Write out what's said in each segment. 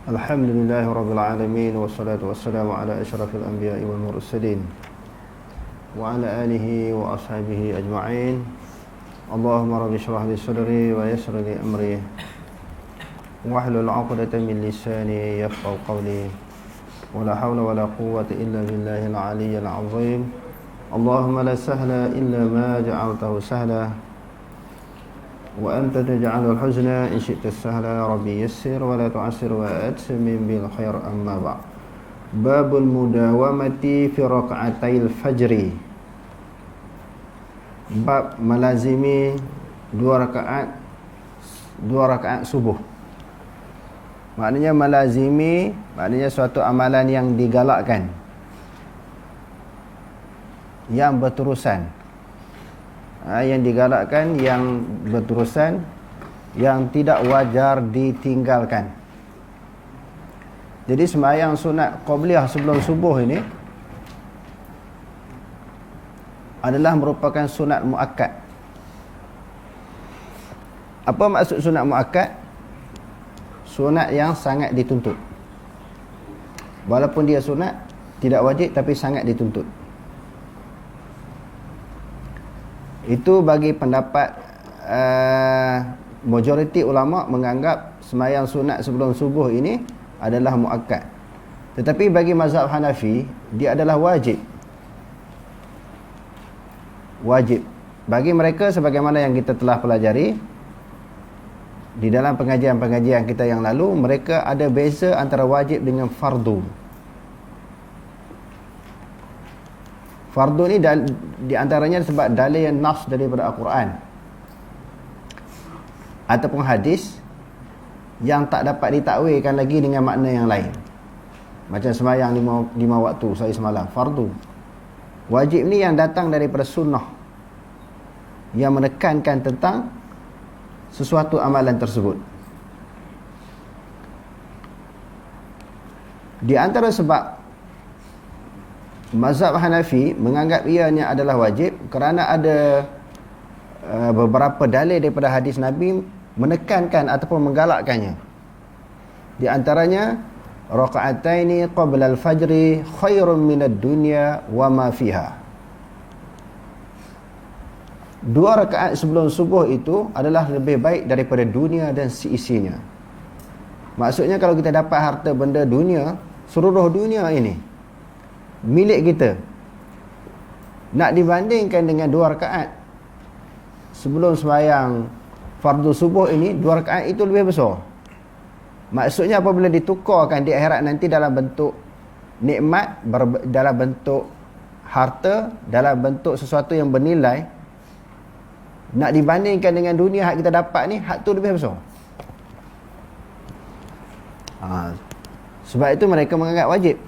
Alhamdulillahi Rabbil Alamin. Wassalatu wassalamu ala ashrafil anbiya'i wal mursalin wa ala alihi wa ashabihi ajma'in. Allahumma rabbi shrah li sadri wa yassir li amri wahlul 'uqdatam min lisani yafqahu qawli. Wa la hawla wa la quwwata illa billahil 'aliyyil 'azim. Allahumma la sahla illa ma ja'altahu sahla wa anta taj'alul huzna in syi'ta sahla. Rabbi yassir wa la tu'assir wa atmim bil khair. Amma ba'd. Babul mudawamati fi raka'atil fajri. Bab melazimi dua rakaat subuh. Maknanya melazimi, maknanya suatu amalan yang digalakkan, yang berterusan. Yang digalakkan, yang berterusan, yang tidak wajar ditinggalkan. Jadi sembahyang sunat qabliyah sebelum subuh ini adalah merupakan sunat muakkad. Apa maksud sunat muakkad? Sunat yang sangat dituntut. Walaupun dia sunat, tidak wajib, tapi sangat dituntut. Itu bagi pendapat majoriti ulama menganggap sembahyang sunat sebelum subuh ini adalah muakkad. Tetapi bagi mazhab Hanafi, dia adalah wajib. Wajib. Bagi mereka, sebagaimana yang kita telah pelajari di dalam pengajian-pengajian kita yang lalu, mereka ada beza antara wajib dengan fardu. Fardu ni di antaranya sebab dalil yang nas daripada Al-Quran ataupun hadis yang tak dapat ditakwilkan lagi dengan makna yang lain. Macam sembahyang lima waktu sehari semalam, fardu. Wajib ni yang datang daripada sunnah, yang menekankan tentang sesuatu amalan tersebut. Di antara sebab mazhab Hanafi menganggap ianya adalah wajib kerana ada beberapa dalil daripada hadis Nabi menekankan ataupun menggalakkannya. Di antaranya, raka'ataini qabla al-fajri khairun minad dunya wa ma fiha. 2 rakaat sebelum subuh itu adalah lebih baik daripada dunia dan seisinya. Maksudnya kalau kita dapat harta benda dunia, seluruh dunia ini milik kita, nak dibandingkan dengan 2 rakaat sebelum sembahyang fardu subuh ini, 2 rakaat itu lebih besar. Maksudnya apabila ditukarkan di akhirat nanti dalam bentuk nikmat, dalam bentuk harta, dalam bentuk sesuatu yang bernilai, nak dibandingkan dengan dunia hak kita dapat ni, hak tu lebih besar. Sebab itu mereka menganggap wajib.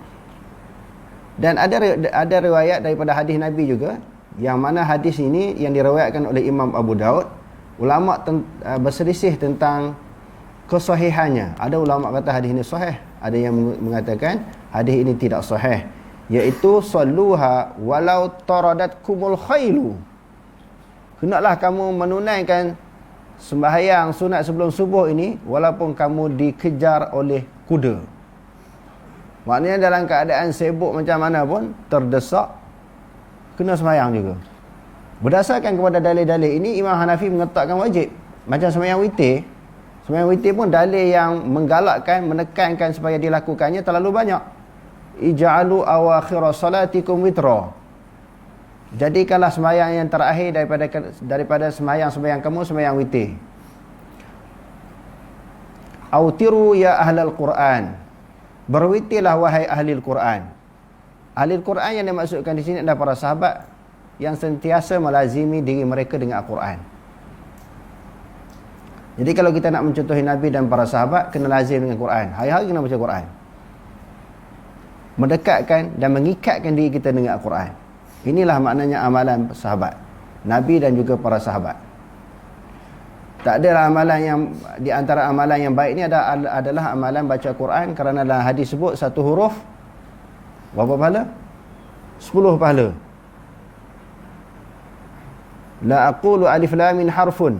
Dan ada riwayat daripada hadis Nabi juga, yang mana hadis ini yang diriwayatkan oleh Imam Abu Daud. Ulama berselisih tentang kesahihannya. Ada ulama kata hadis ini sahih, ada yang mengatakan hadis ini tidak sahih, iaitu salluha walau taradatkumul khailu. Hendaklah kamu menunaikan sembahyang sunat sebelum subuh ini walaupun kamu dikejar oleh kuda. Maknanya dalam keadaan sibuk macam mana pun, terdesak, kena sembahyang juga. Berdasarkan kepada dalil-dalil ini, Imam Hanafi mengetapkan wajib. Macam sembahyang witir. Sembahyang witir pun dalil yang menggalakkan, menekankan supaya dilakukannya terlalu banyak. Ij'alu awakhira salatikum witra. Jadikanlah sembahyang yang terakhir daripada sembahyang kamu sembahyang witir. Autiru ya ahlal Quran. Berwitirlah wahai ahli Al-Quran. Ahli Al-Quran yang dimaksudkan di sini adalah para sahabat yang sentiasa melazimi diri mereka dengan Al-Quran. Jadi kalau kita nak mencontohi Nabi dan para sahabat, kena lazim dengan Quran. Hari-hari kena baca Quran. Mendekatkan dan mengikatkan diri kita dengan Al-Quran. Inilah maknanya amalan sahabat, Nabi dan juga para sahabat. Tak ada amalan yang, di antara amalan yang baik ni adalah amalan baca Quran, kerana dalam hadis sebut satu huruf berapa pahala? 10 pahala. La aqulu alif lam min harfun.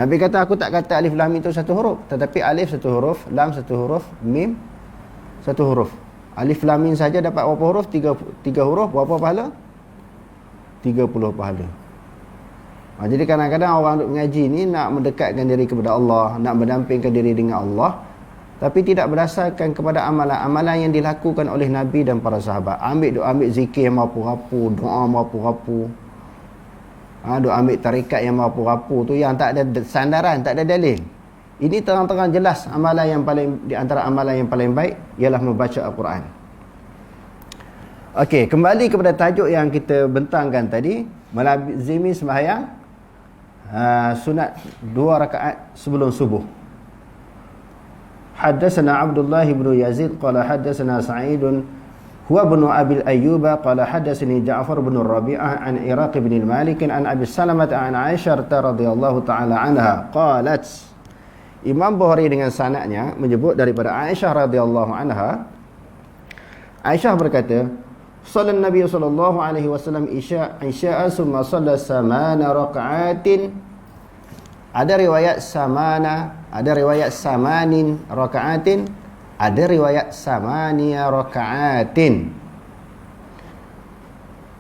Nabi kata, aku tak kata alif lam mim itu satu huruf, tetapi alif satu huruf, lam satu huruf, mim satu huruf. Alif lam mim saja dapat berapa huruf? Tiga huruf, berapa pahala? 30 pahala. Jadi kadang-kadang orang duk mengaji ni nak mendekatkan diri kepada Allah, nak mendampingkan diri dengan Allah, tapi tidak berdasarkan kepada amalan-amalan yang dilakukan oleh Nabi dan para sahabat. Ambil zikir yang rapu-rapu, doa rapu-rapu. Duk ambil tarikat yang rapu-rapu tu yang tak ada sandaran, tak ada dalil. Ini terang-terang jelas amalan yang paling, di antara amalan yang paling baik ialah membaca Al-Quran. Okey, kembali kepada tajuk yang kita bentangkan tadi, melazimi sembahyang sunat 2 rakaat sebelum subuh. Haddatsana Abdullah bin Yazid qala haddatsana Sa'id huwa ibn Abi Ayyub qala haddatsani Ja'far bin Rabi'ah an Iraq bin Malik an Abi Salamah an Aisyah radhiyallahu ta'ala anha qalat. Imam Bukhari dengan sanadnya menyebut daripada Aisyah radhiyallahu anha. Aisyah berkata, sallallahu Nabi sallallahu alaihi wasallam isya'a summa shalla 8 raka'atin. Ada riwayat samana, ada riwayat samanin raka'atin, ada riwayat samania raka'atin.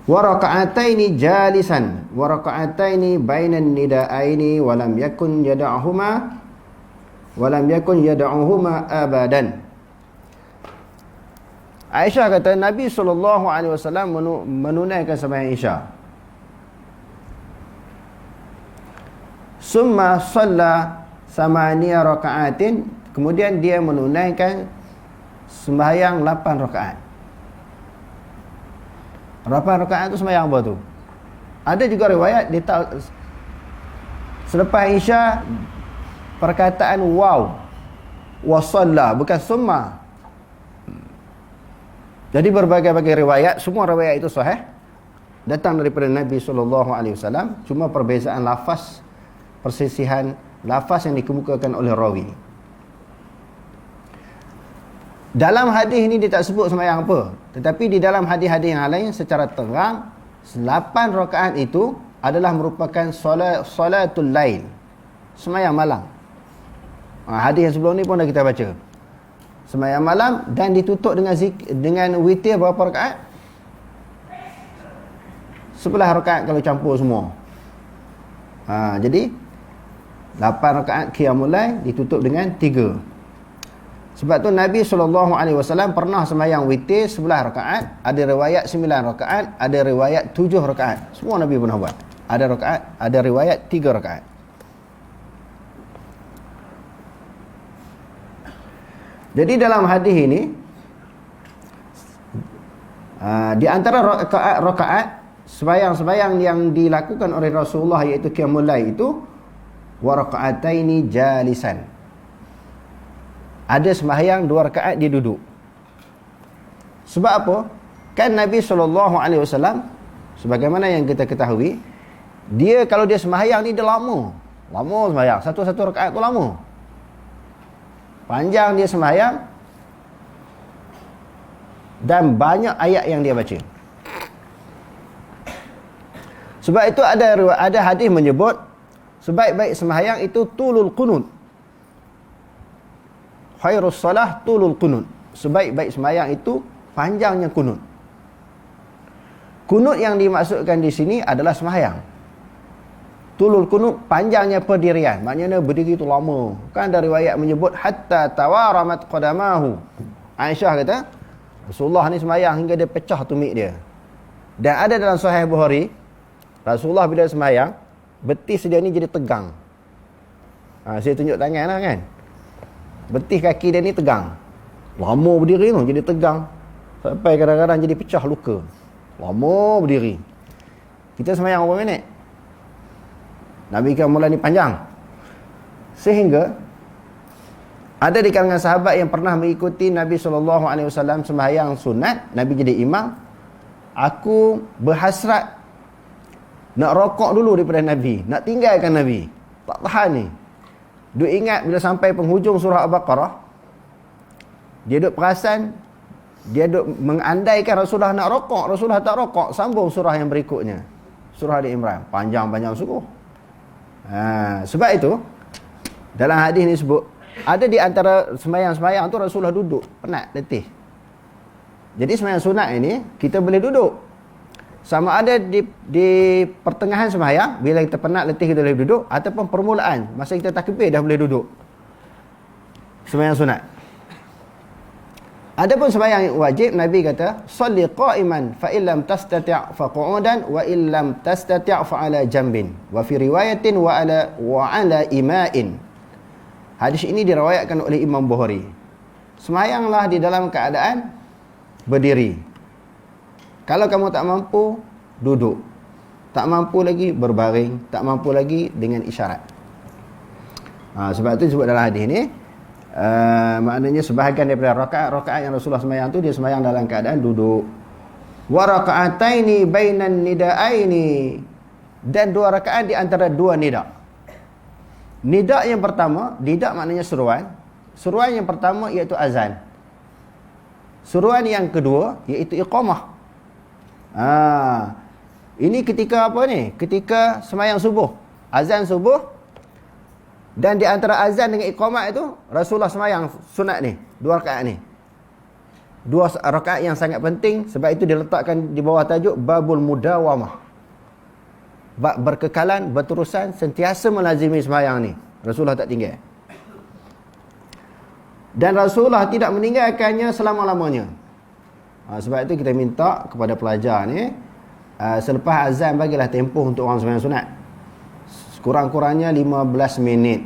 Wa raka'ataini jalisan wa raka'ataini bainan nida'aini wa lam yakun yad'uhuma abadan. Aisyah kata Nabi SAW menunaikan sembahyang Isya. Summa shalla 8 raka'atin, kemudian dia menunaikan sembahyang 8 rakaat. 8 rakaat tu sembahyang apa tu? Ada juga riwayat dia selepas Isya perkataan waw wa shalla, bukan summa. Jadi berbagai-bagai riwayat, semua riwayat itu sahih, datang daripada Nabi SAW, cuma perbezaan lafaz, persisihan lafaz yang dikemukakan oleh rawi. Dalam hadis ini dia tak sebut sembahyang apa, tetapi di dalam hadis-hadis yang lain secara terang 8 rakaat itu adalah merupakan salatul lail, sembahyang malam. Hadis yang sebelum ni pun dah kita baca. Sembahyang malam dan ditutup dengan witir berapa rakaat? 11 rakaat kalau campur semua. Jadi 8 rakaat qiyamul lail ditutup dengan 3. Sebab tu Nabi SAW pernah sembahyang witir 11 rakaat, ada riwayat 9 rakaat, ada riwayat 7 rakaat. Semua Nabi pernah buat. Ada riwayat 3 rakaat. Jadi dalam hadis ini di antara rakaat sembahyang yang dilakukan oleh Rasulullah iaitu qiyamul lail itu wa raka'ataini jalisan. Ada sembahyang 2 rakaat dia duduk. Sebab apa? Kan Nabi SAW sebagaimana yang kita ketahui, dia kalau dia sembahyang ni dia lama sembahyang. Satu rakaat tu lama. Panjang dia sembahyang dan banyak ayat yang dia baca. Sebab itu ada hadis menyebut sebaik-baik sembahyang itu tulul qunut. Khairus salah tulul qunut. Sebaik-baik sembahyang itu panjangnya qunut. Qunut yang dimaksudkan di sini adalah sembahyang. Tulul qunut panjangnya pendirian, maknanya berdiri itu lama. Kan ada riwayat menyebut hatta tawaramat qadamahu. Aisyah kata Rasulullah ni sembahyang hingga dia pecah tumit dia. Dan ada dalam Sahih Bukhari, Rasulullah bila sembahyang betis dia ni jadi tegang. Saya tunjuk tangan lah kan. Betis kaki dia ni tegang. Lama berdiri tu jadi tegang. Sampai kadang-kadang jadi pecah luka. Lama berdiri. Kita sembahyang berapa minit? Nabi kan mula ni panjang. Sehingga ada di kalangan sahabat yang pernah mengikuti Nabi SAW sembahyang sunat, Nabi jadi imam. Aku berhasrat nak rokok dulu daripada Nabi, nak tinggalkan Nabi. Tak tahan ni. Duk ingat bila sampai penghujung surah Al-Baqarah, dia duk perasan, dia duk mengandaikan Rasulullah nak rokok, Rasulullah tak rokok, sambung surah yang berikutnya. Surah Ali Imran, panjang-panjang sungguh. Sebab itu dalam hadis ni sebut ada di antara sembahyang-sembahyang tu Rasulullah duduk, penat, letih. Jadi sembahyang sunat ini kita boleh duduk. Sama ada di pertengahan sembahyang, bila kita penat, letih, kita boleh duduk, ataupun permulaan masa kita takbir dah boleh duduk. Sembahyang sunat. Adapun sembahyang wajib, Nabi kata, "Shalli qa'iman fa illam tastati' fa qu'udan wa illam tastati' fa 'ala jambin." Wa fi riwayatin wa 'ala ima'in. Hadis ini diriwayatkan oleh Imam Bukhari. Sembahyanglah di dalam keadaan berdiri. Kalau kamu tak mampu, duduk. Tak mampu lagi, berbaring. Tak mampu lagi, dengan isyarat. Sebab itu disebut dalam hadis ni, maknanya sebahagian daripada rakaat-rakaat yang Rasulullah sembahyang tu, dia sembahyang dalam keadaan duduk. Wa raka'ataini bainan nida'aini, dan 2 rakaat di antara 2 nida'. Nida' yang pertama, nida' maknanya seruan. Seruan yang pertama iaitu azan. Seruan yang kedua iaitu iqamah. Ini ketika apa ni? Ketika sembahyang subuh, azan subuh. Dan di antara azan dengan iqamah itu Rasulullah sembahyang sunat ni, 2 rakaat ni. 2 rakaat yang sangat penting, sebab itu diletakkan di bawah tajuk babul mudawamah. Bab berkekalan, berterusan, sentiasa melazimi sembahyang ni. Rasulullah tak tinggal. Dan Rasulullah tidak meninggalkannya selama-lamanya. Sebab itu kita minta kepada pelajar ni, selepas azan bagilah tempoh untuk orang sembahyang sunat. Kurang-kurangnya 15 minit.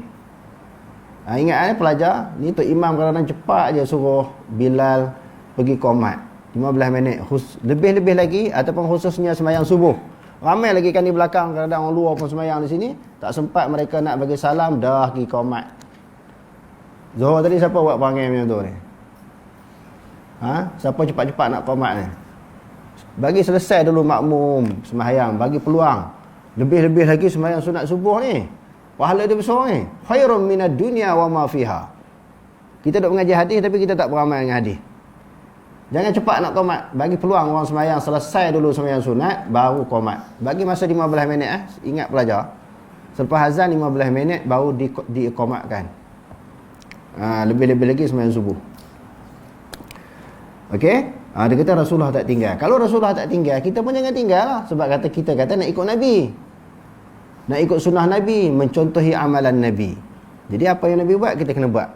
Ingat pelajar ni, Tok Imam kadang-kadang cepat je suruh Bilal pergi qomat 15 minit. Lebih-lebih lagi, ataupun khususnya sembahyang subuh, ramai lagi kan di belakang, kadang-kadang orang luar pun sembahyang di sini, tak sempat mereka nak bagi salam, dah pergi qomat. Zuhur tadi siapa buat perangai macam tu ni? Siapa cepat-cepat nak qomat ni? Bagi selesai dulu makmum sembahyang, bagi peluang. Lebih-lebih lagi sembahyang sunat subuh ni, pahala dia besar ni. Khairum minad dunya wa ma fiha. Kita duk mengaji hadis tapi kita tak beramal dengan hadis. Jangan cepat nak qomat, bagi peluang orang sembahyang selesai dulu sembahyang sunat, baru qomat. Bagi masa 15 minit ingat pelajar. Selepas azan 15 minit baru diiqamatkan. Lebih-lebih lagi sembahyang subuh. Okey? Dia kata Rasulullah tak tinggal. Kalau Rasulullah tak tinggal, kita pun jangan tinggal lah. Sebab kita kata nak ikut Nabi, nak ikut sunnah Nabi, mencontohi amalan Nabi. Jadi apa yang Nabi buat, kita kena buat.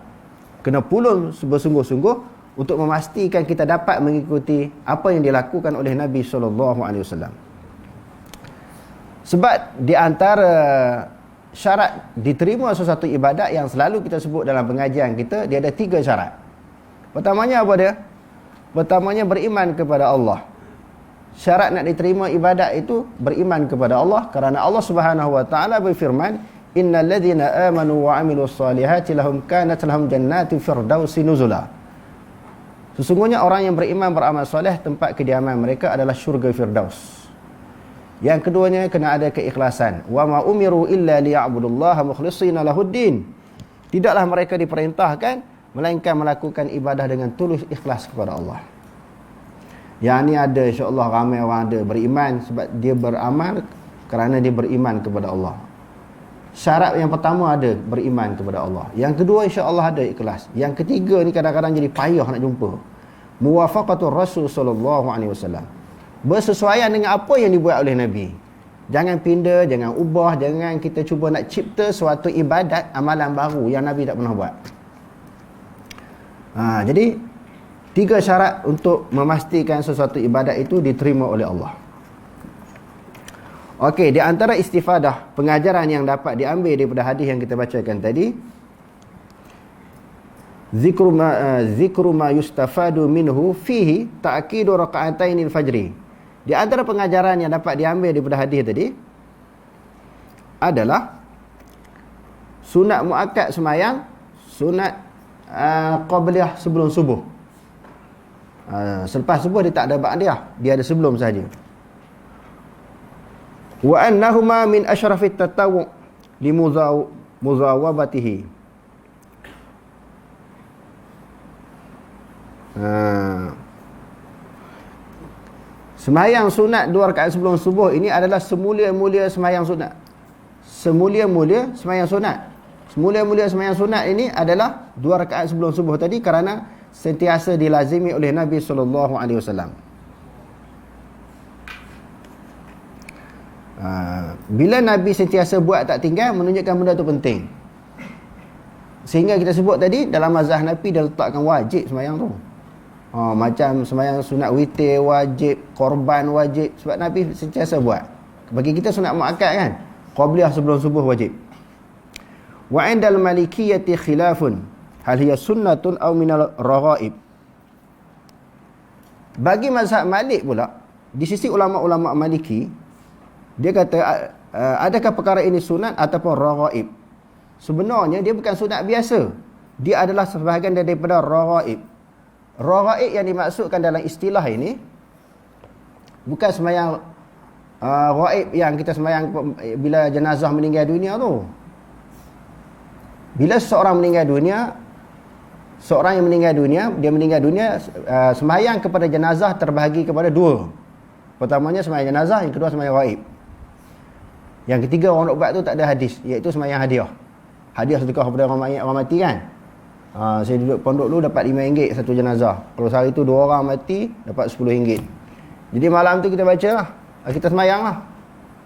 Kena pulun bersungguh-sungguh untuk memastikan kita dapat mengikuti apa yang dilakukan oleh Nabi SAW. Sebab di antara syarat diterima sesuatu ibadat yang selalu kita sebut dalam pengajian kita, dia ada 3 syarat. Pertamanya apa dia? Pertamanya beriman kepada Allah. Syarat nak diterima ibadat itu beriman kepada Allah, kerana Allah Subhanahu wa taala berfirman, "Innal ladzina amanu wa 'amilus solihati lahum kanat lahum jannatu firdausi nuzula." Sesungguhnya orang yang beriman, beramal soleh, tempat kediaman mereka adalah syurga Firdaus. Yang keduanya, kena ada keikhlasan. Wa ma umiru illa liya'budullaha mukhlishina lahuddin. Tidaklah mereka diperintahkan melainkan melakukan ibadah dengan tulus ikhlas kepada Allah. Yang ni ada, insya-Allah ramai orang ada beriman sebab dia beramal kerana dia beriman kepada Allah. Syarat yang pertama ada beriman kepada Allah. Yang kedua insya-Allah ada ikhlas. Yang ketiga ni kadang-kadang jadi payah nak jumpa. Muwafaqatur Rasul sallallahu alaihi wasallam. Bersesuaian dengan apa yang dibuat oleh Nabi. Jangan pindah, jangan ubah, jangan kita cuba nak cipta suatu ibadat, amalan baru yang Nabi tak pernah buat. Jadi 3 syarat untuk memastikan sesuatu ibadat itu diterima oleh Allah. Okey, di antara istifadah pengajaran yang dapat diambil daripada hadis yang kita bacakan tadi, zikru ma yustafadu minhu fihi ta'kidu raka'atainil fajri. Di antara pengajaran yang dapat diambil daripada hadis tadi adalah sunat muakkad sembahyang, sunat qabliyah sebelum subuh. Selepas subuh dia tak ada ba'diyah, dia ada sebelum saja. Wa annahuma min asyrafit tatawwu' li muzawabatihi. Sembahyang sunat 2 rakaat sebelum subuh ini adalah semulia-mulia sembahyang sunat. semulia-mulia sembahyang sunat. Semulia-mulia sembahyang sunat ini adalah 2 rakaat sebelum subuh tadi, kerana sentiasa dilazimi oleh Nabi SAW. Bila Nabi sentiasa buat tak tinggal, menunjukkan benda tu penting. Sehingga kita sebut tadi, dalam mazhab Hanafi dia letakkan wajib sembahyang tu. Macam sembahyang sunat witir wajib, korban wajib, sebab Nabi sentiasa buat. Bagi kita sunat muakkad kan, qabliyah sebelum subuh wajib. Wa 'indal malikiyyati khilafun hal hiya sunnatun aw minal raghaib. Bagi mazhab Malik pula, di sisi ulama-ulama Maliki, dia kata adakah perkara ini sunat ataupun raghaib. Sebenarnya dia bukan sunat biasa, dia adalah sebahagian daripada raghaib. Raghaib yang dimaksudkan dalam istilah ini bukan sembahyang ghaib yang kita sembahyang bila jenazah meninggal dunia tu. Bila seorang meninggal dunia, seorang yang meninggal dunia, dia meninggal dunia, sembahyang kepada jenazah terbahagi kepada 2. Pertamanya sembahyang jenazah, yang kedua sembahyang ghaib. Yang ketiga orang nak buat tu tak ada hadis, iaitu sembahyang hadiah. Hadiah sedekah kepada orang mati kan. Saya duduk pondok dulu dapat RM5 satu jenazah. Kalau sehari tu 2 orang mati dapat RM10. Jadi malam tu kita baca lah, kita sembahyang lah,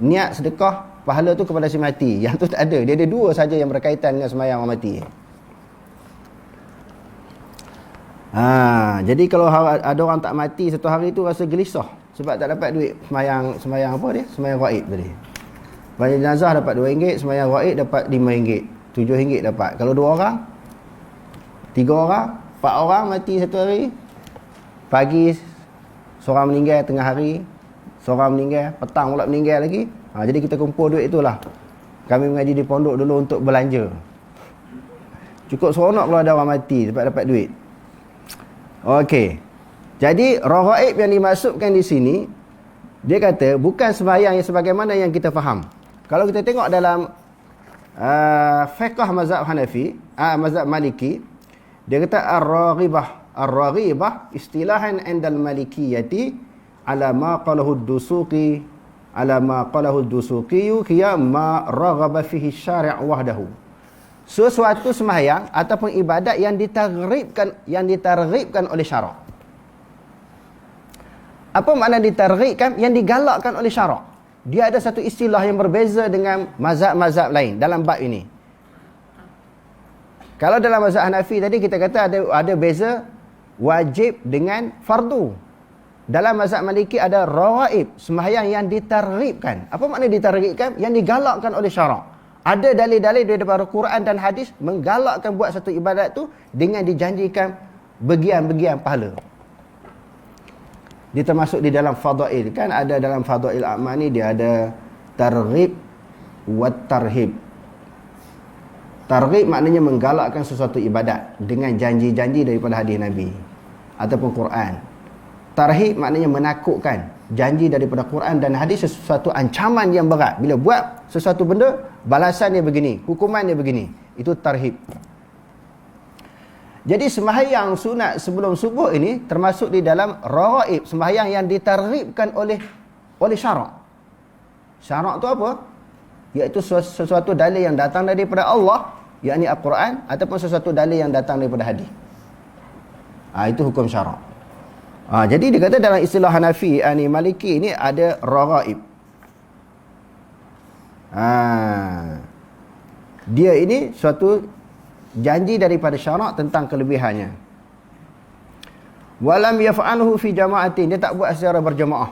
niat sedekah pahala tu kepada si mati. Yang tu tak ada, dia ada 2 saja yang berkaitan dengan sembahyang orang mati. Jadi kalau ada orang tak mati satu hari tu rasa gelisah sebab tak dapat duit sembahyang apa dia? Sembahyang ghaib tadi. Sembahyang jenazah dapat RM2, sembahyang ghaib dapat RM5, RM7 dapat. Kalau 2 orang, 3 orang, 4 orang mati satu hari, pagi seorang meninggal, tengah hari seorang meninggal, petang pula meninggal lagi. Jadi kita kumpul duit itulah. Kami mengaji di pondok dulu untuk belanja. Cukup seronok kalau ada orang mati sebab dapat duit. Okey. Jadi raghaib yang dimaksudkan di sini, dia kata bukan sembahyang yang sebagaimana yang kita faham. Kalau kita tengok dalam fiqh mazhab Hanafi, mazhab Maliki, dia kata ar-raghibah istilahan 'indal malikiyyati ala ma qalahu ad-dusuqi hiya ma raghaba fihi syari' wahdahu. Sesuatu sembahyang ataupun ibadat yang ditarghibkan oleh syarak. Apa makna ditarghibkan? Yang digalakkan oleh syarak. Dia ada satu istilah yang berbeza dengan mazhab-mazhab lain dalam bab ini. Kalau dalam mazhab Hanafi tadi kita kata ada beza wajib dengan fardu. Dalam mazhab Maliki ada raghaib, sembahyang yang ditarghibkan. Apa makna ditarghibkan? Yang digalakkan oleh syarak. Ada dalil-dalil daripada Quran dan hadis menggalakkan buat satu ibadat tu dengan dijanjikan bagian-bagian pahala. Dia termasuk di dalam fadail. Kan ada dalam fadail a'mal ni dia ada targhib wa tarhib. Targhib maknanya menggalakkan sesuatu ibadat dengan janji-janji daripada hadis Nabi ataupun Quran. Tarhib maknanya menakutkan, janji daripada Quran dan hadis, sesuatu ancaman yang berat. Bila buat sesuatu benda, balasan dia begini, hukuman dia begini. Itu tarhib. Jadi sembahyang sunat sebelum subuh ini termasuk di dalam raghaib, sembahyang yang ditarghibkan oleh syarak. Syarak tu apa? Iaitu sesuatu dalil yang datang daripada Allah, yakni Al-Quran, ataupun sesuatu dalil yang datang daripada hadis. Itu hukum syarak. Jadi dia kata dalam istilah Hanafi, Maliki ini ada raghaib. Dia ini suatu janji daripada syarak tentang kelebihannya. Walam yaf'alhu fi jama'atin, dia tak buat secara berjemaah.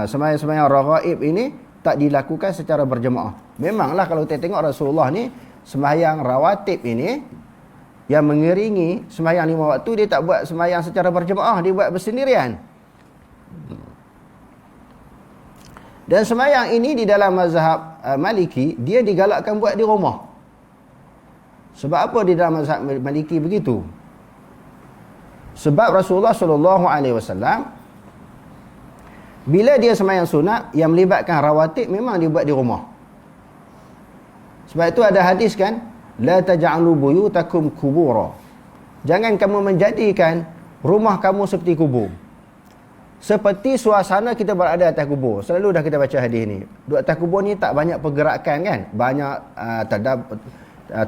Sembahyang raghaib ini tak dilakukan secara berjemaah. Memanglah kalau kita tengok Rasulullah ni sembahyang rawatib ini yang mengiringi sembahyang 5 waktu, dia tak buat sembahyang secara berjemaah, dia buat bersendirian. Dan sembahyang ini di dalam mazhab Maliki, dia digalakkan buat di rumah. Sebab apa di dalam mazhab Maliki begitu? Sebab Rasulullah SAW bila dia sembahyang sunat yang melibatkan rawatib, memang dia buat di rumah. Sebab itu ada hadis kan, la taj'alu buyutakum kubura. Jangan kamu menjadikan rumah kamu seperti kubur. seperti suasana kita berada atas kubur. Selalu dah kita baca hadis ni. Duduk atas kubur ni tak banyak pergerakan kan? Banyak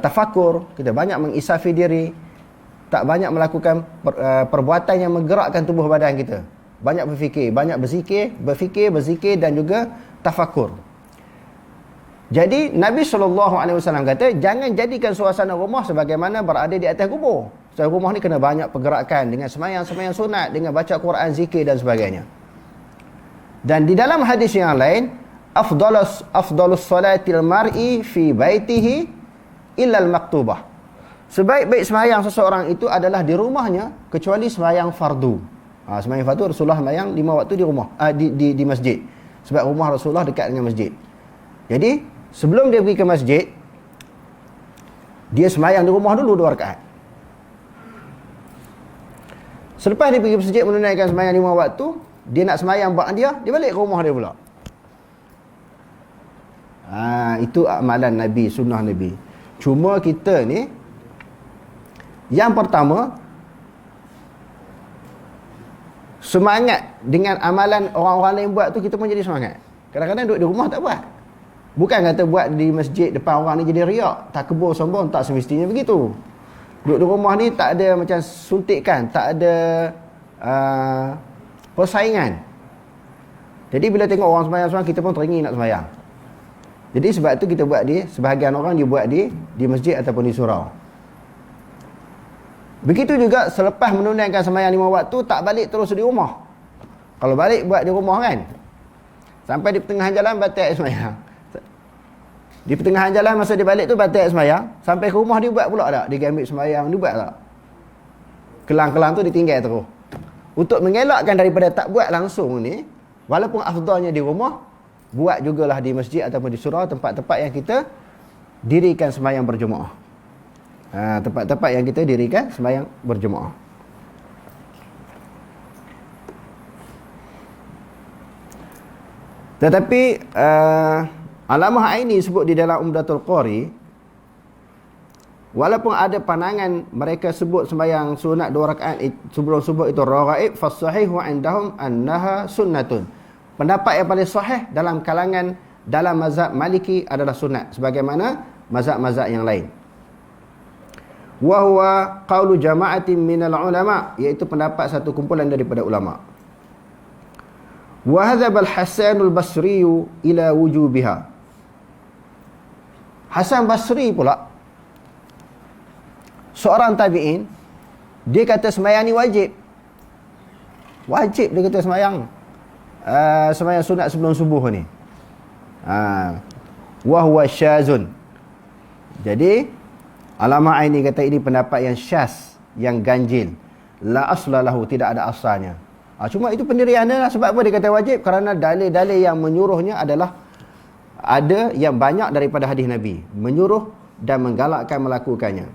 tafakur, kita banyak mengisafi diri, tak banyak melakukan perbuatan yang menggerakkan tubuh badan kita. Banyak berfikir, banyak berzikir dan juga tafakur. Jadi Nabi SAW kata, jangan jadikan suasana rumah sebagaimana berada di atas kubur. So, rumah ni kena banyak pergerakan dengan semayang-semayang sunat, dengan baca Quran, zikir dan sebagainya. Dan di dalam hadis yang lain, afdalus salatil mar'i fi baitihi illa al-maktubah. Sebaik-baik semayang seseorang itu adalah di rumahnya kecuali semayang fardu. Semayang fardu Rasulullah semayang 5 waktu di rumah, di masjid. Sebab rumah Rasulullah dekat dengan masjid. Jadi sebelum dia pergi ke masjid, dia semayang di rumah dulu 2 rakaat. Selepas dia pergi ke masjid menunaikan semayang 5 waktu, dia nak semayang ba'd dia balik ke rumah dia pula. Itu amalan Nabi, sunnah Nabi. Cuma kita ni, yang pertama, semangat dengan amalan orang-orang lain buat tu, kita pun jadi semangat. Kadang-kadang duduk di rumah tak buat. Bukan kata buat di masjid depan orang ni jadi riak, takbur sombong, tak semestinya begitu. Duduk di rumah ni tak ada macam suntikan, tak ada persaingan. Jadi bila tengok orang sembahyang-sembahyang, kita pun teringin nak sembahyang. Jadi sebab tu kita buat sebahagian orang dia buat di masjid ataupun di surau. Begitu juga selepas menunaikan sembahyang 5 waktu, tak balik terus di rumah. Kalau balik buat di rumah kan, sampai di pertengahan jalan batal sembahyang. Di pertengahan jalan masa dia balik tu batal sembahyang, sampai ke rumah dia buat pula tak? Dia ambil sembahyang, dia buat tak? Kelang-kelang tu ditinggal terus. Untuk mengelakkan daripada tak buat langsung ni, walaupun afdalnya di rumah, buat jugalah di masjid ataupun di surau, tempat-tempat yang kita dirikan sembahyang berjemaah. Tempat-tempat yang kita dirikan sembahyang berjemaah. Tetapi Alamah Aini sebut di dalam Umdatul Qari, walaupun ada pandangan mereka sebut sembahyang sunat 2 rakaat sebelum subuh itu raghaib, fasahihu indahum annaha sunnatun. Pendapat yang paling sahih dalam kalangan dalam mazhab Maliki adalah sunat, sebagaimana mazhab-mazhab yang lain. Wa huwa qaulu jama'atin minal ulama, iaitu pendapat satu kumpulan daripada ulama. Wa hadzaba al-Hasan al-Basri ila wujubiha. Hasan Basri pula, seorang tabi'in, dia kata sembahyang ni wajib. Wajib dia kata sembahyang sunat sebelum subuh ni. Wa huwa syazun. Jadi Alamah Aini kata ini pendapat yang syaz, yang ganjil. La asla lahu, tidak ada asalnya. Cuma itu pendirian dia lah. Sebab apa dia kata wajib? Kerana dalil-dalil yang menyuruhnya adalah ada yang banyak daripada hadis Nabi, menyuruh dan menggalakkan melakukannya.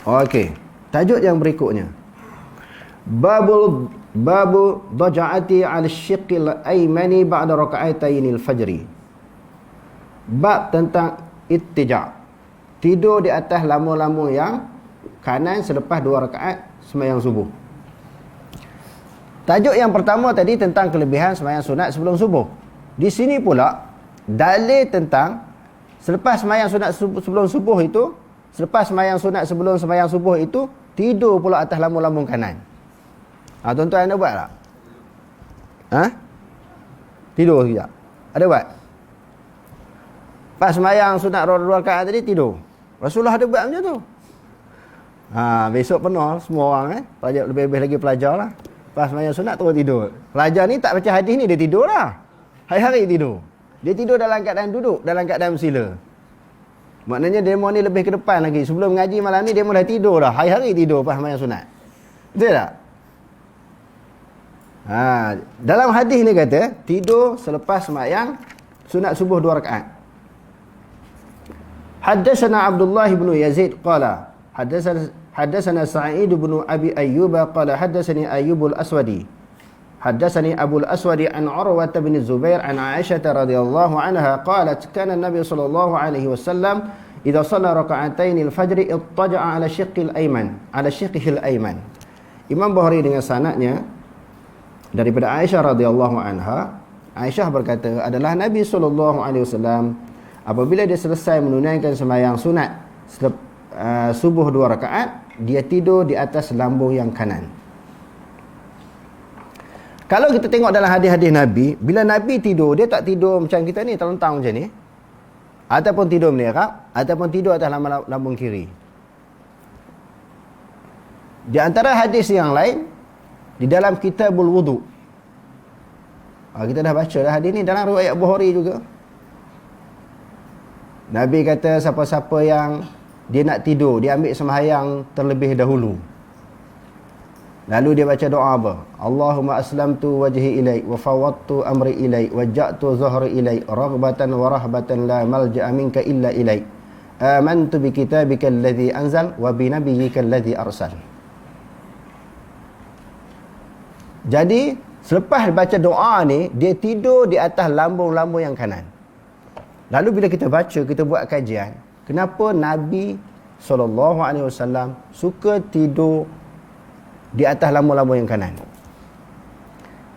Okey, tajuk yang berikutnya, babu daja'ati 'ala syiqqil aymani ba'da raka'atainil fajri. Bab tentang ittija', tidur di atas lambung-lambung yang kanan selepas 2 rakaat sembahyang subuh. Tajuk yang pertama tadi tentang kelebihan sembahyang sunat sebelum subuh. Di sini pula dalil tentang selepas sembahyang sunat sebelum subuh itu, selepas sembahyang sunat sebelum sembahyang subuh itu, tidur pula atas lambung-lambung kanan. Tuan-tuan ada buat tak? Tidur sekejap. Ada buat? Pas sembahyang sunat 2 rakaat tadi tidur. Rasulullah ada buat macam tu. Besok penuh semua orang pelajar, lebih-lebih lagi pelajar lah. Pas sembahyang sunat terus tidur. Pelajar ni tak baca hadis ni, dia tidur lah. Hari-hari tidur. Dia tidur dalam keadaan duduk, dalam keadaan bersila. Maknanya demo ni lebih ke depan lagi. Sebelum ngaji malam ni demo dah tidur dah. Hari-hari tidur pas sembahyang sunat. Betul tak? Dalam hadis ni kata tidur selepas sembahyang sunat subuh 2 rakaat. Haddatsana Abdullah bin Yazid qala haddatsana Sa'id bin Abi Ayyub qala haddatsani Ayyub al-Aswadi Haddatsani Abu al-Aswad an Urwah bin Zubair an Aisyah radhiyallahu anha qalat kana Nabi sallallahu alaihi wasallam idza shalla raka'atain al-fajr ittaja'a ala shiqqil ayman, ala shiqqihi al-ayman. Imam Bukhari dengan sanadnya daripada Aisyah radhiyallahu anha, Aisyah berkata adalah Nabi sallallahu alaihi wasallam apabila dia selesai menunaikan sembahyang sunat subuh 2 rakaat, dia tidur di atas lambung yang kanan. Kalau kita tengok dalam hadis-hadis Nabi, bila Nabi tidur, dia tak tidur macam kita ni, terlentang macam ni, ataupun tidur menerap, ataupun tidur atas lambung kiri. Di antara hadis yang lain, di dalam Kitabul Wudu, kita dah baca dah hadis ni dalam riwayat Bukhari juga. Nabi kata siapa-siapa yang dia nak tidur, dia ambil sembahyang terlebih dahulu. Lalu dia baca doa apa? Allahumma aslamtu wajhi ilaik wa fawwadtu amri ilaik wa ja'tu zuhri ilaik raghbatan wa rahbatan la malja'a minka illa ilaik. Amantu bi kitabika alladhi anzal wa bi nabiyyika alladhi arsal. Jadi selepas baca doa ni, dia tidur di atas lambung-lambung yang kanan. Lalu bila kita baca, kita buat kajian, kenapa Nabi SAW suka tidur di atas lambung-lambung yang kanan?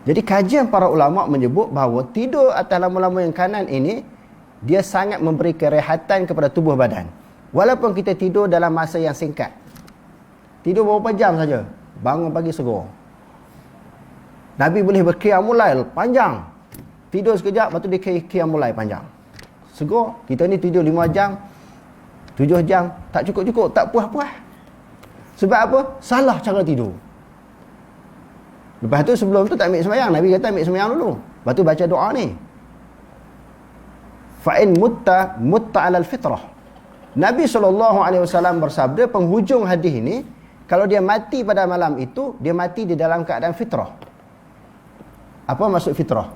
Jadi kajian para ulama menyebut bahawa tidur atas lambung-lambung yang kanan ini, dia sangat memberi kerehatan kepada tubuh badan. Walaupun kita tidur dalam masa yang singkat, tidur beberapa jam saja, bangun pagi segar. Nabi boleh berqiyamul lail panjang, tidur sekejap, lepas tu dia qiyamul lail panjang, segar. Kita ni tidur 5 jam, 7 jam, tak cukup-cukup, tak puas-puas. Sebab apa? Salah cara tidur. Lepas tu sebelum tu tak ambil sembahyang. Nabi kata ambil sembahyang dulu, lepas tu baca doa ni. Fa'in mutta alal fitrah. Nabi SAW bersabda, penghujung hadis ini, kalau dia mati pada malam itu, dia mati di dalam keadaan fitrah. Apa maksud fitrah?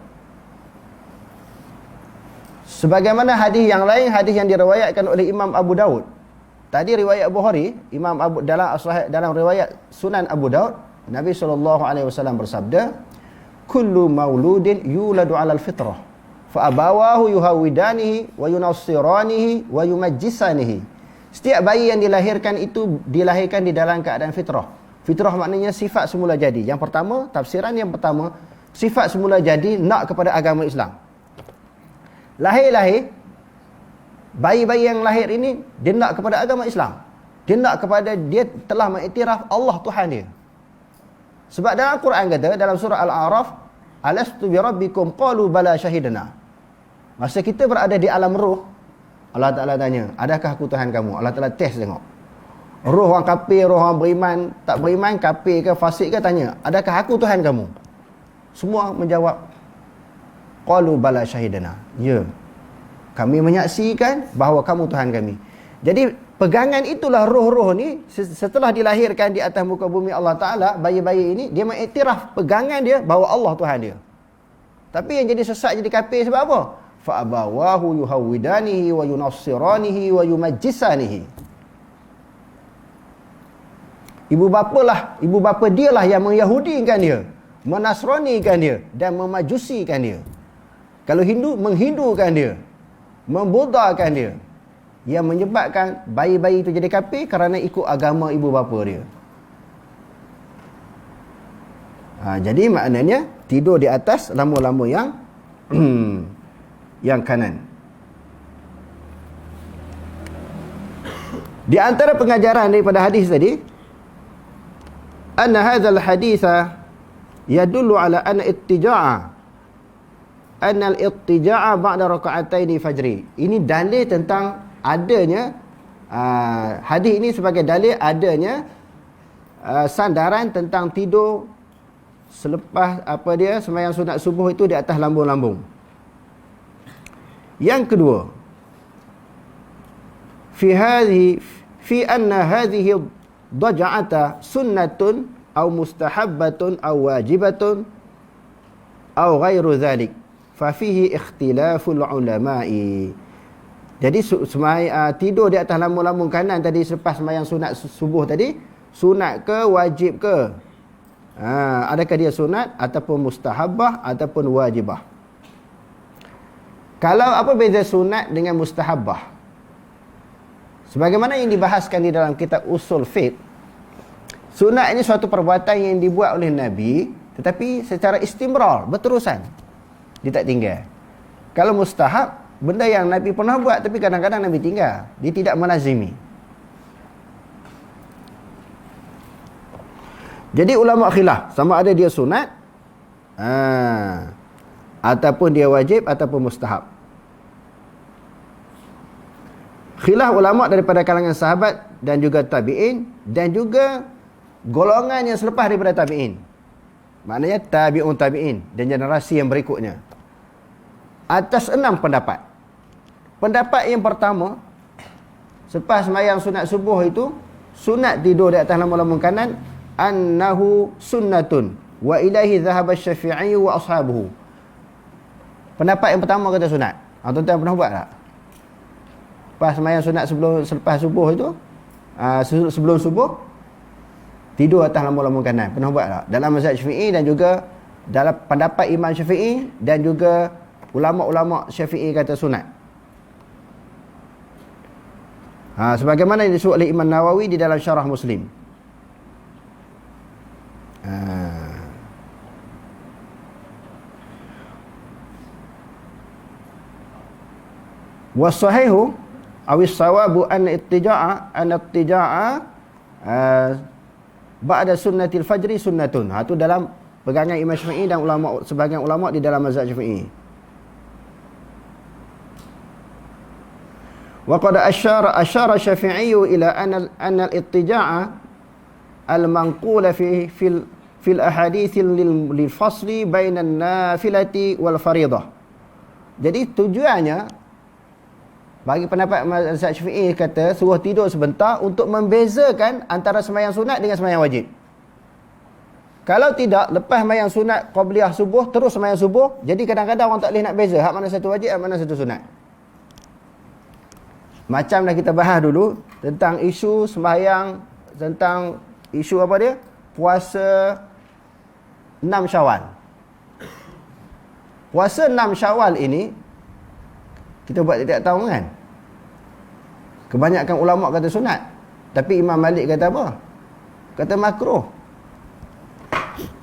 Sebagaimana hadis yang lain, hadis yang diriwayatkan oleh Imam Abu Daud. Tadi riwayat Bukhari, dalam riwayat Sunan Abu Daud, Nabi SAW bersabda, kullu mauludin yuladu alal fitrah, fa abawahu yuhawidanihi wa yunassiranihi wa yumajjisanihi. Setiap bayi yang dilahirkan itu dilahirkan di dalam keadaan fitrah. Fitrah maknanya sifat semula jadi. Yang pertama, tafsiran yang pertama, sifat semula jadi nak kepada agama Islam. Lahir-lahir, bayi-bayi yang lahir ini, dia nak kepada agama Islam. Dia nak kepada, dia telah mengiktiraf Allah Tuhan dia. Sebab dalam Quran kata, dalam surah Al-A'raf, alastu bi rabbikum qalu bala syahidna. Masa kita berada di alam ruh, Allah Ta'ala tanya, adakah aku Tuhan kamu? Allah Ta'ala test tengok. Roh orang kafir, roh orang beriman, tak beriman, kafir ke, fasik ke, tanya, adakah aku Tuhan kamu? Semua menjawab, qalu bala syahidna. Ya, kami menyaksikan bahawa kamu Tuhan kami. Jadi pegangan itulah roh-roh ni, setelah dilahirkan di atas muka bumi Allah Ta'ala, bayi-bayi ini, dia mengiktiraf pegangan dia bahawa Allah Tuhan dia. Tapi yang jadi sesat, jadi kafir sebab apa? Fa'abawahu yuhawidanihi wa yunassiranihi wa yumajjisanihi. Ibu bapa dialah yang mengyahudikan dia, menasranikan dia dan memajusikan dia. Kalau Hindu, menghindukan dia, membudakan dia. Yang menyebabkan bayi-bayi itu jadi kafir kerana ikut agama ibu bapa dia. Jadi maknanya tidur di atas lambung-lambung yang yang kanan. Di antara pengajaran daripada hadis tadi, anna hadzal haditha yadullu ala anna al-ittija'a ba'da raka'ataini fajri. Ini dalil tentang adanya hadis ini sebagai dalil adanya sandaran tentang tidur selepas sembahyang sunat subuh itu di atas lambung-lambung. Yang kedua, fi anna hadhihi daj'ata sunnatun aw mustahabbatun aw wajibatun aw ghairu dhalik, fa fihi ikhtilaful ulama'i. Jadi tidur di atas lambung-lambung kanan tadi selepas sembahyang sunat subuh tadi, sunat ke, wajib ke? Adakah dia sunat ataupun mustahabah ataupun wajibah? Kalau apa beza sunat dengan mustahabah? Sebagaimana yang dibahaskan di dalam kitab usul fiqh, sunat ini suatu perbuatan yang dibuat oleh Nabi, tetapi secara istimrar, berterusan. Dia tak tinggal. Kalau mustahab, benda yang Nabi pernah buat tapi kadang-kadang Nabi tinggal. Dia tidak melazimi. Jadi ulama khilaf sama ada dia sunat ataupun dia wajib ataupun mustahab. Khilaf ulama daripada kalangan sahabat dan juga tabi'in dan juga golongan yang selepas daripada tabi'in. Maknanya tabi'un tabi'in dan generasi yang berikutnya. Atas 6 pendapat. Pendapat yang pertama, selepas sembahyang sunat subuh itu, sunat tidur di atas lamun-lamun kanan, annahu sunnatun wa ilaihi dhahaba Syafi'i wa ashabuhu. Pendapat yang pertama kata sunat. Tuan-tuan pernah buat tak? Lepas sembahyang sunat selepas subuh itu, sebelum subuh, tidur atas lamun-lamun kanan. Pernah buat tak? Dalam mazhab Syafi'i dan juga dalam pendapat Imam Syafi'i dan juga ulama-ulama Syafi'i kata sunat. Sebagaimana yang disebut oleh Imam Nawawi di dalam Syarah Muslim. Wasahihu awis sawabu an ittija'a ba'da sunnatil fajri sunnatun. Itu dalam pegangan Imam Syafi'i dan sebahagian ulama di dalam mazhab Syafi'i. Wa qad asyara Syafi'i ila anna al-ittija'a al-manqula fil ahadits lil fasli bainan nafilati wal fariḍah. Jadi tujuannya bagi pendapat mazhab Syafi'i kata suruh tidur sebentar untuk membezakan antara sembahyang sunat dengan sembahyang wajib. Kalau tidak, lepas sembahyang sunat qabliyah subuh terus sembahyang subuh, jadi kadang-kadang orang tak boleh nak beza hak mana satu wajib, hak mana satu sunat. Macam dah kita bahas dulu tentang isu sembahyang, tentang isu apa dia? Puasa 6 Syawal. Puasa 6 Syawal ini kita buat tidak tahu kan? Kebanyakan ulama kata sunat. Tapi Imam Malik kata apa? Kata makruh.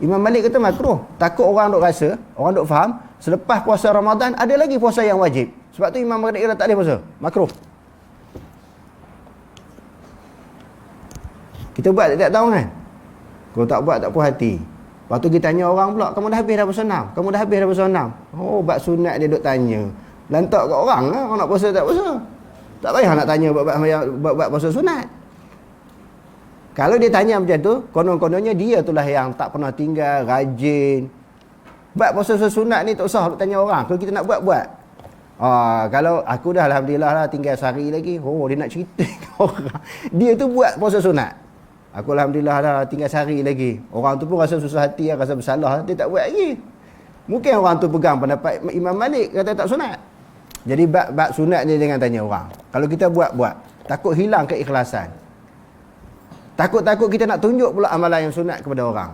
Imam Malik kata makruh. Takut orang duk rasa, orang duk faham, selepas puasa Ramadan ada lagi puasa yang wajib. Sebab tu Imam Malik kata tak boleh puasa. Makruh. Kita buat tak tahu kan? Kalau tak buat tak puas hati. Lepas tu kita tanya orang pula, kamu dah habis dah puasa 6? Kamu dah habis dah puasa 6? Oh, bab sunat dia duk tanya. Lantak kat orang lah, orang nak puasa tak puasa. Tak payah nak tanya bab puasa sunat. Kalau dia tanya macam tu, konon-kononnya dia itulah yang tak pernah tinggal, rajin. Bab puasa sunat ni tak usah tanya orang. Kalau kita nak buat. Kalau aku dah alhamdulillah lah tinggal sehari lagi. Oh, dia nak cerita ke orang. Dia tu buat puasa sunat. Aku alhamdulillah dah tinggal sehari lagi. Orang tu pun rasa susah hati, rasa bersalah, dia tak buat lagi. Mungkin orang tu pegang pendapat Imam Malik kata tak sunat. Jadi bab sunat ni jangan tanya orang. Kalau kita buat, takut hilang keikhlasan. Takut-takut kita nak tunjuk pula amalan yang sunat kepada orang.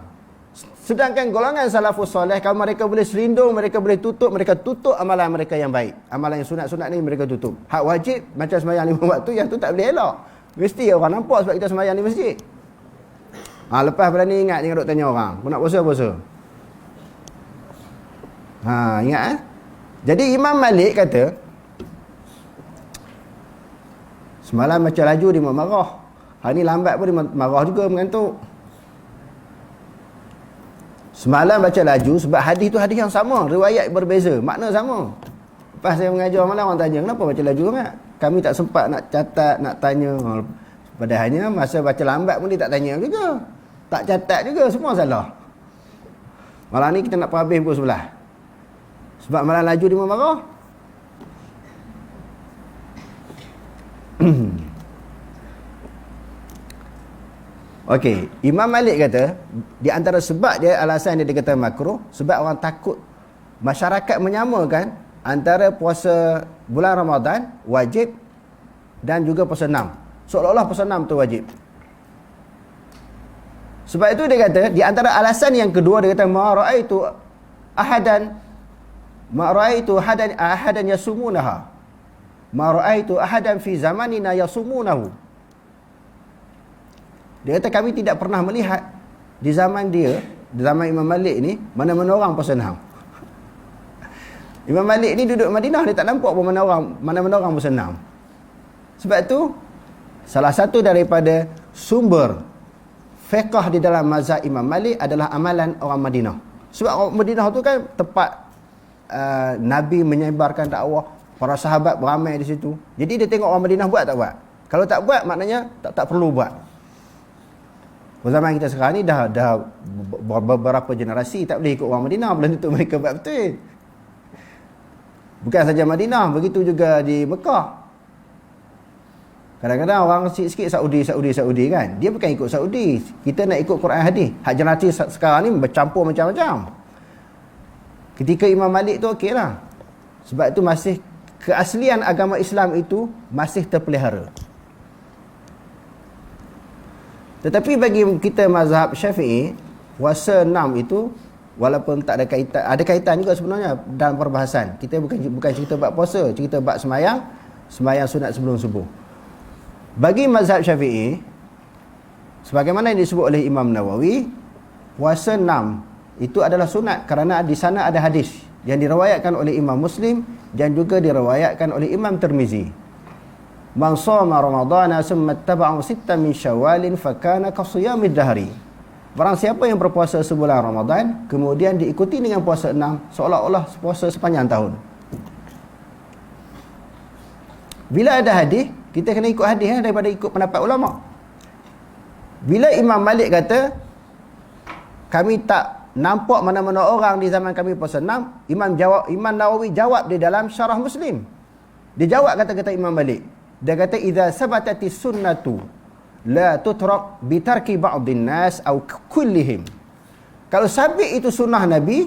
Sedangkan golongan salafus soleh, kalau mereka boleh selindung, mereka boleh tutup, mereka tutup amalan mereka yang baik. Amalan yang sunat-sunat ni mereka tutup. Hak wajib macam sembahyang 5 waktu, yang tu tak boleh elok. Mesti orang nampak sebab kita sembahyang di masjid. Lepas pada ni ingat jangan duk tanya orang. Kau nak puasa? Ingat Jadi Imam Malik kata semalam baca laju dia marah. Hari ni lambat pun dia marah juga, mengantuk. Semalam baca laju sebab hadis tu hadis yang sama, riwayat berbeza, makna sama. Lepas saya mengajar malam, orang tanya, kenapa baca laju sangat? Kami tak sempat nak catat, nak tanya. Padahalnya masa baca lambat pun dia tak tanya juga. Tak catat juga, semua salah. Malam ni kita nak perhabis pukul 11. Sebab malam laju dia marah. Okey, Imam Malik kata di antara sebab dia, alasan dia kata makruh, sebab orang takut masyarakat menyamakan antara puasa bulan Ramadan wajib dan juga puasa 6. Seolah-olah puasa 6 tu wajib. Sebab itu dia kata, di antara alasan yang kedua, dia kata ma ra'aitu ahadan yasumunaha. Ma ra'aitu ahadan fi zamanina yasumunahu. Dia kata kami tidak pernah melihat di zaman dia, di zaman Imam Malik ni, mana-mana orang puasa 6. Imam Malik ni duduk Madinah, dia tak nampak pun mana-mana orang puasa 6. Sebab tu salah satu daripada sumber fiqh di dalam mazhab Imam Malik adalah amalan orang Madinah. Sebab orang Madinah tu kan tempat Nabi menyebarkan dakwah, para sahabat beramai di situ. Jadi dia tengok orang Madinah buat tak buat. Kalau tak buat, maknanya tak perlu buat. Zaman kita sekarang ni dah beberapa generasi tak boleh ikut orang Madinah, belum tentu mereka buat betul. Bukan saja Madinah, begitu juga di Mekah. Kadang-kadang orang sikit-sikit Saudi kan, dia bukan ikut Saudi. Kita nak ikut Quran hadis. Hak generasi sekarang ni bercampur macam-macam. Ketika Imam Malik tu okey lah. Sebab tu masih keaslian agama Islam itu masih terpelihara. Tetapi bagi kita mazhab Syafi'i, puasa 6 itu walaupun tak ada kaitan, ada kaitan juga sebenarnya dalam perbahasan. Kita bukan cerita bab puasa, cerita bab sembahyang sunat sebelum subuh. Bagi mazhab Syafi'i, sebagaimana yang disebut oleh Imam Nawawi, puasa 6 itu adalah sunat kerana di sana ada hadis yang diriwayatkan oleh Imam Muslim dan juga diriwayatkan oleh Imam Tirmizi. Man shoma ramadhana summa ittaba'ahu sittan min syawalin fakana kasiyamid dahri. Barang siapa yang berpuasa sebulan Ramadan kemudian diikuti dengan puasa 6, seolah-olah puasa sepanjang tahun. Bila ada hadis, kita kena ikut hadis daripada ikut pendapat ulama. Bila Imam Malik kata kami tak nampak mana-mana orang di zaman kami puasa 6, Imam Nawawi jawab di dalam Syarah Muslim. Dia jawab kata-kata Imam Malik. Dia kata idza sabatatis sunnatu la tutrak bi tarki ba'dhin nas aw kullihim. Kalau sabit itu sunnah Nabi,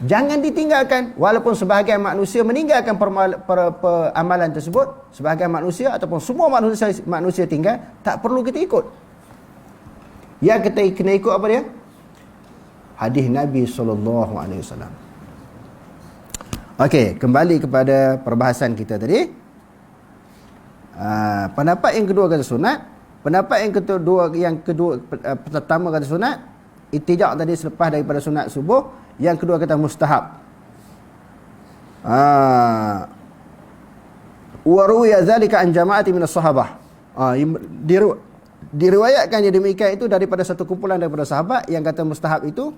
jangan ditinggalkan walaupun sebahagian manusia meninggalkan amalan tersebut, sebahagian manusia ataupun semua manusia tinggal, tak perlu kita ikut. Yang kita kena ikut apa dia? Hadis Nabi SAW. Okey, kembali kepada perbahasan kita tadi. Pendapat yang kedua kata sunat. Pendapat yang kedua pertama kata sunat, ittija' tadi selepas daripada sunat subuh. Yang kedua kata mustahab. Wa ruwiya dzalika an jama'ati min as-sahabah. Diriwayatkan yang demikian itu daripada satu kumpulan daripada sahabat yang kata mustahab itu.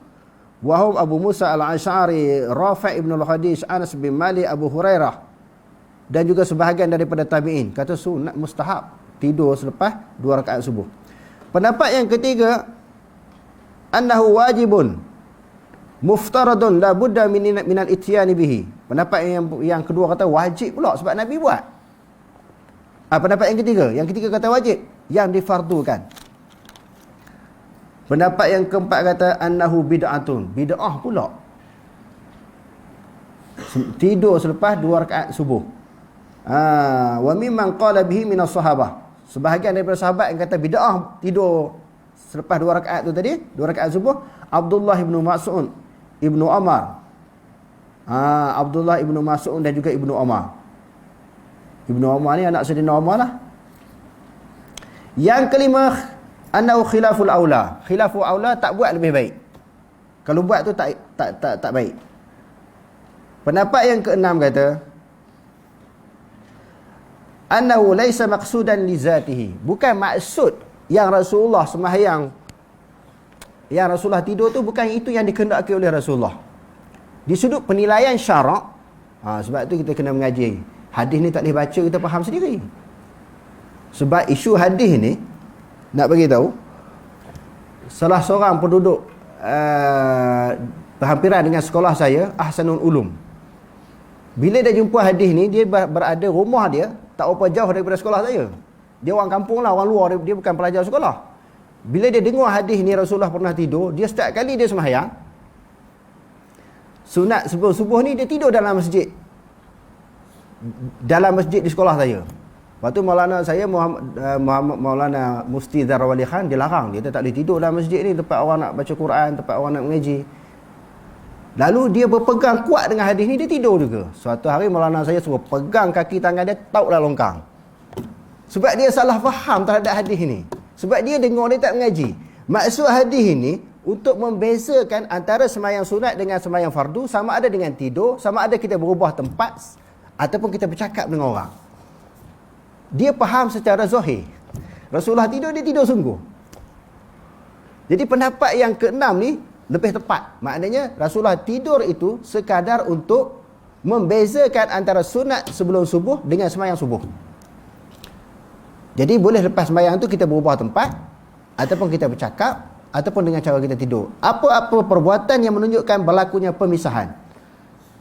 Wahum Abu Musa al-Asy'ari, Rafi' ibn al-Hadis, Anas bin Malik, Abu Hurairah. Dan juga sebahagian daripada tabi'in kata sunat mustahab tidur selepas 2 rakaat subuh. Pendapat yang ketiga, annahu wajibun muftaradun la budda minal ityani bihi. Pendapat yang kedua kata wajib pula sebab Nabi buat. Pendapat yang ketiga kata wajib, yang difardukan. Pendapat yang keempat kata annahu bid'atun, bid'ah pula tidur selepas 2 rakaat subuh. Wa mimman qala bihi minas sahabah. Sebahagian daripada sahabat yang kata bid'ah tidur selepas 2 rakaat tu tadi, 2 rakaat subuh, Abdullah ibnu Mas'ud, Ibnu Umar. Abdullah ibnu Mas'ud dan juga Ibnu Umar. Ibnu Umar ni anak Sayyidina Umar lah. Yang kelima, annahu khilaful aula. Khilaful aula, tak buat lebih baik. Kalau buat tu tak baik. Pendapat yang keenam kata annahu laisa maqsudan li zatihi. Bukan maksud yang Rasulullah sembahyang, yang Rasulullah tidur tu bukan itu yang dikehendaki oleh Rasulullah. Di sudut penilaian syarak, sebab tu kita kena mengaji. Hadis ni tak boleh baca kita faham sendiri. Sebab isu hadis ni nak bagi tahu, salah seorang penduduk berhampiran dengan sekolah saya, Ahsanul Ulum. Bila dia jumpa hadis ni, dia berada rumah dia tak berapa jauh daripada sekolah saya. Dia orang kampung lah, orang luar, dia bukan pelajar sekolah. Bila dia dengar hadis ni Rasulullah pernah tidur, dia setiap kali dia sembahyang sunat sebelum subuh ni, dia tidur dalam masjid di sekolah saya. Lepas tu Maulana saya Muhammad Maulana Mufti Zarawali Khan, dia larang, dia tak boleh tidur dalam masjid ni, tempat orang nak baca Quran, tempat orang nak mengaji. Lalu dia berpegang kuat dengan hadis ni, dia tidur juga. Suatu hari Maulana saya suruh pegang kaki tangan dia, tauklah longkang. Sebab dia salah faham terhadap hadis ni. Sebab dia dengar, dia tak mengaji. Maksud hadis ini untuk membezakan antara sembahyang sunat dengan sembahyang fardu, sama ada dengan tidur, sama ada kita berubah tempat ataupun kita bercakap dengan orang. Dia faham secara zahir. Rasulullah tidur, dia tidur sungguh. Jadi pendapat yang keenam ni lebih tepat. Maknanya Rasulullah tidur itu sekadar untuk membezakan antara sunat sebelum subuh dengan sembahyang subuh. Jadi boleh lepas sembahyang tu kita berubah tempat, ataupun kita bercakap, ataupun dengan cara kita tidur. Apa-apa perbuatan yang menunjukkan berlakunya pemisahan.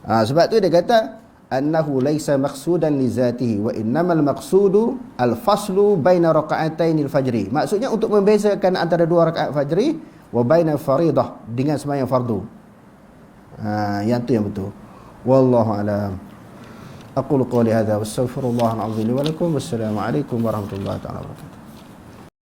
Sebab tu dia kata annahu laisa maqsudan li zatihi wa innamal maqsudu al-faslu baina raka'atainil fajri. Maksudnya untuk membezakan antara dua rakaat fajri wa baina faridah, dengan sembahyang fardu. Yang tu yang betul. Wallahu a'lam. Aqulu qawli hadza wastaghfirullahal azim li wa lakum. Wassalamu alaikum warahmatullahi taala wabarakatuh.